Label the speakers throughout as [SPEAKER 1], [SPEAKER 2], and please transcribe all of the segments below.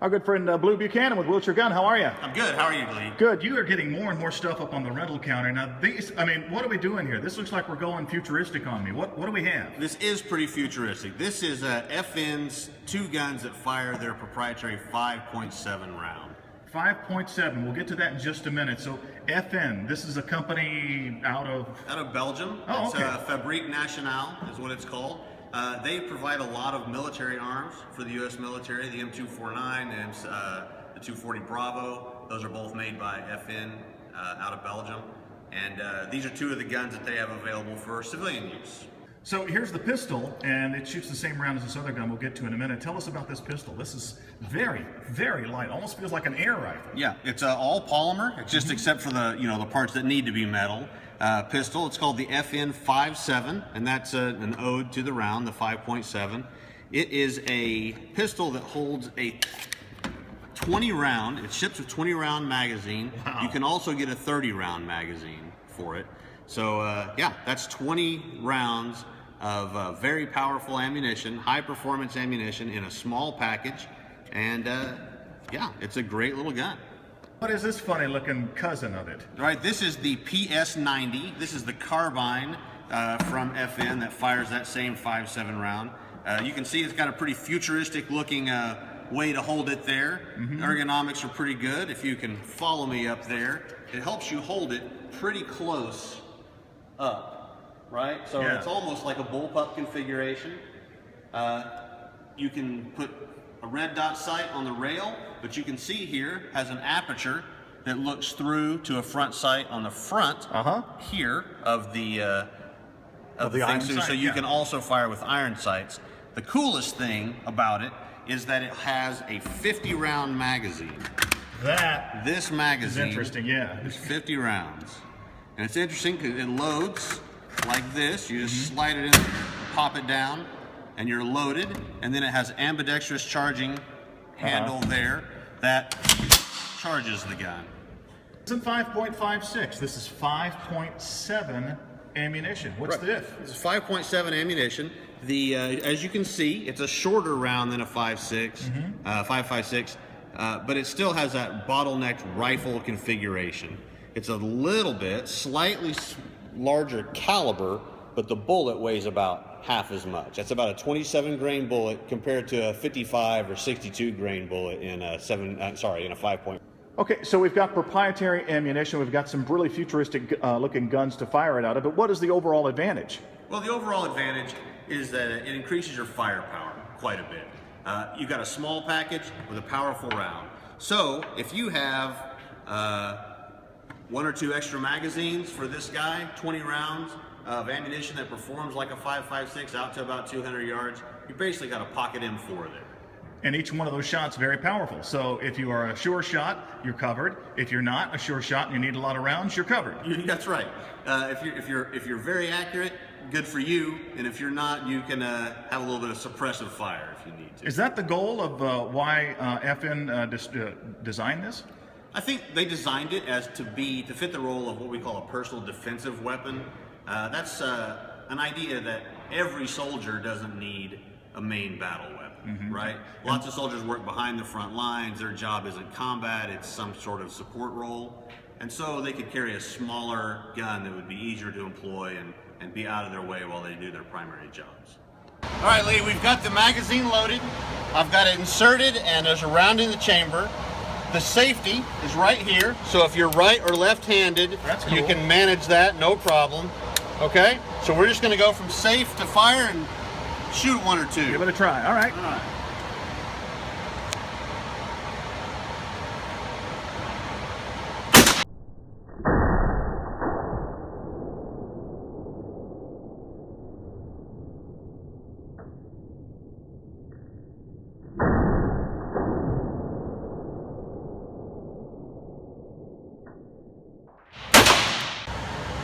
[SPEAKER 1] Our good friend Blue Buchanan with Wiltshire Gun. How are you?
[SPEAKER 2] I'm good. How are you, Lee?
[SPEAKER 1] Good. You are getting more and more stuff up on the rental counter. Now, these, what are we doing here? This looks like we're going futuristic on me. What do we have?
[SPEAKER 2] This is pretty futuristic. This is FN's two guns that fire their proprietary 5.7 round.
[SPEAKER 1] 5.7. We'll get to that in just a minute. So, FN, this is a company out of
[SPEAKER 2] Belgium.
[SPEAKER 1] Oh, okay.
[SPEAKER 2] It's Fabrique Nationale is what it's called. They provide a lot of military arms for the U.S. military. The M249 and the 240 Bravo. Those are both made by FN out of Belgium. And these are two of the guns that they have available for civilian use.
[SPEAKER 1] So here's the pistol, and it shoots the same round as this other gun we'll get to in a minute. Tell us about this pistol. This is very, very light. Almost feels like an air rifle.
[SPEAKER 2] Yeah, it's all polymer. It's just except for the the parts that need to be metal. Pistol. It's called the FN 5.7, and that's an ode to the round, the 5.7. It is a pistol that holds a 20 round. It ships a 20 round magazine.
[SPEAKER 1] Wow.
[SPEAKER 2] You can also get a 30 round magazine for it. So yeah, that's 20 rounds of very powerful ammunition, high performance ammunition in a small package, and yeah, it's a great little gun.
[SPEAKER 1] What is this funny looking cousin of it?
[SPEAKER 2] Right, this is the PS90. This is the carbine from FN that fires that same 5.7 round. You can see it's got a pretty futuristic looking way to hold it there. Ergonomics are pretty good. If you can follow me up there, it helps you hold it pretty close up, right? So
[SPEAKER 1] yeah.
[SPEAKER 2] It's almost like a bullpup configuration. You can put a red dot sight on the rail, but you can see here has an aperture that looks through to a front sight on the front here of the
[SPEAKER 1] iron sight,
[SPEAKER 2] so you can also fire with iron sights. The coolest thing about it is that it has a 50 round magazine. This magazine
[SPEAKER 1] is interesting, yeah.
[SPEAKER 2] is 50 rounds. And it's interesting because it loads like this. You just slide it in, pop it down, and you're loaded. And then it has ambidextrous charging handle there that charges the gun.
[SPEAKER 1] This isn't 5.56. This is 5.7 ammunition. What's the diff?
[SPEAKER 2] It's 5.7 ammunition. As you can see, it's a shorter round than a 5.56, but it still has that bottlenecked rifle configuration. It's a little bit, slightly larger caliber, but the bullet weighs about half as much. That's about a 27 grain bullet compared to a 55 or 62 grain bullet in a 5.
[SPEAKER 1] Okay, so we've got proprietary ammunition. We've got some really futuristic looking guns to fire it out of, but what is the overall advantage?
[SPEAKER 2] Well, the overall advantage is that it increases your firepower quite a bit. You've got a small package with a powerful round. So if you have one or two extra magazines for this guy, 20 rounds of ammunition that performs like a 5.56 out to about 200 yards, you basically got a pocket M4 there.
[SPEAKER 1] And each one of those shots very powerful. So if you are a sure shot, you're covered. If you're not a sure shot and you need a lot of rounds, you're covered.
[SPEAKER 2] That's right. If you're very accurate, good for you. And if you're not, you can have a little bit of suppressive fire if you need to.
[SPEAKER 1] Is that the goal of why FN designed this?
[SPEAKER 2] I think they designed it as to fit the role of what we call a personal defensive weapon. That's an idea that every soldier doesn't need a main battle weapon, right? Lots of soldiers work behind the front lines. Their job isn't combat, it's some sort of support role. And so they could carry a smaller gun that would be easier to employ and be out of their way while they do their primary jobs. All right, Lee, we've got the magazine loaded. I've got it inserted and there's a round in the chamber. The safety is right here, so if you're right or left-handed, you can manage that, no problem. Okay, so we're just gonna go from safe to fire and shoot one or two.
[SPEAKER 1] Give it a try, all right.
[SPEAKER 2] All right.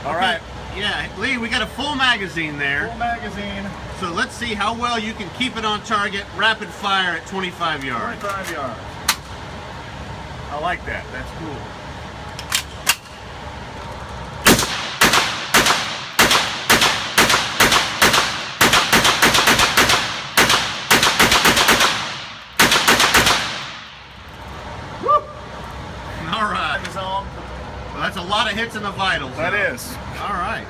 [SPEAKER 2] All right. Yeah, Lee, we got a full magazine there.
[SPEAKER 1] Full magazine.
[SPEAKER 2] So let's see how well you can keep it on target, rapid fire at 25 yards.
[SPEAKER 1] 25 yards. I like that. That's cool.
[SPEAKER 2] a lot of hits in the vitals.
[SPEAKER 1] That is.
[SPEAKER 2] All right.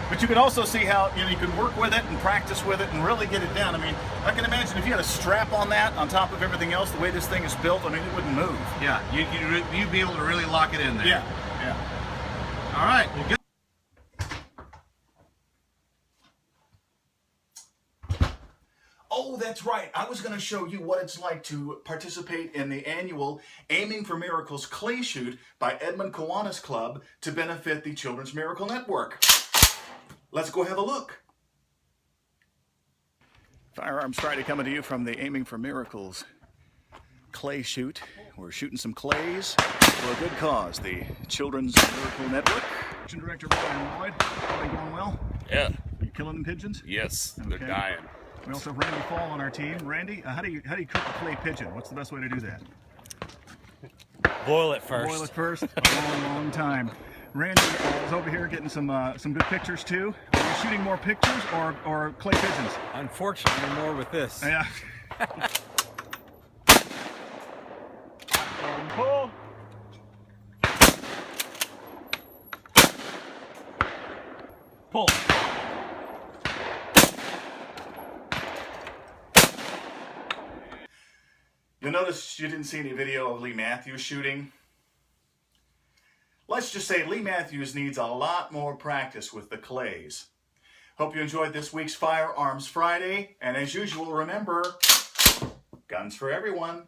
[SPEAKER 1] But you can also see how you can work with it and practice with it and really get it down. I mean, I can imagine if you had a strap on that on top of everything else, the way this thing is built, I mean, it wouldn't move.
[SPEAKER 2] Yeah, you'd be able to really lock it in there.
[SPEAKER 1] Yeah, yeah.
[SPEAKER 2] All right. Well, good.
[SPEAKER 1] Oh, that's right. I was going to show you what it's like to participate in the annual Aiming for Miracles clay shoot by Edmund Kiwanis Club to benefit the Children's Miracle Network. Let's go have a look. Firearms Friday coming to you from the Aiming for Miracles clay shoot. We're shooting some clays for a good cause, the Children's Miracle Network. Action Director Ryan Lloyd, everything going well?
[SPEAKER 3] Yeah.
[SPEAKER 1] Are you killing them pigeons?
[SPEAKER 3] Yes,
[SPEAKER 1] Okay.
[SPEAKER 3] they're dying.
[SPEAKER 1] We also have Randy Fall on our team. Randy, how do you cook a clay pigeon? What's the best way to do that?
[SPEAKER 4] Boil it first.
[SPEAKER 1] Boil it first. A long time. Randy is over here getting some good pictures too. Are you shooting more pictures or clay pigeons?
[SPEAKER 4] Unfortunately, more with this.
[SPEAKER 1] Yeah. Pull. Pull. You'll notice you didn't see any video of Lee Matthews shooting. Let's just say Lee Matthews needs a lot more practice with the clays. Hope you enjoyed this week's Firearms Friday, and as usual, remember, guns for everyone.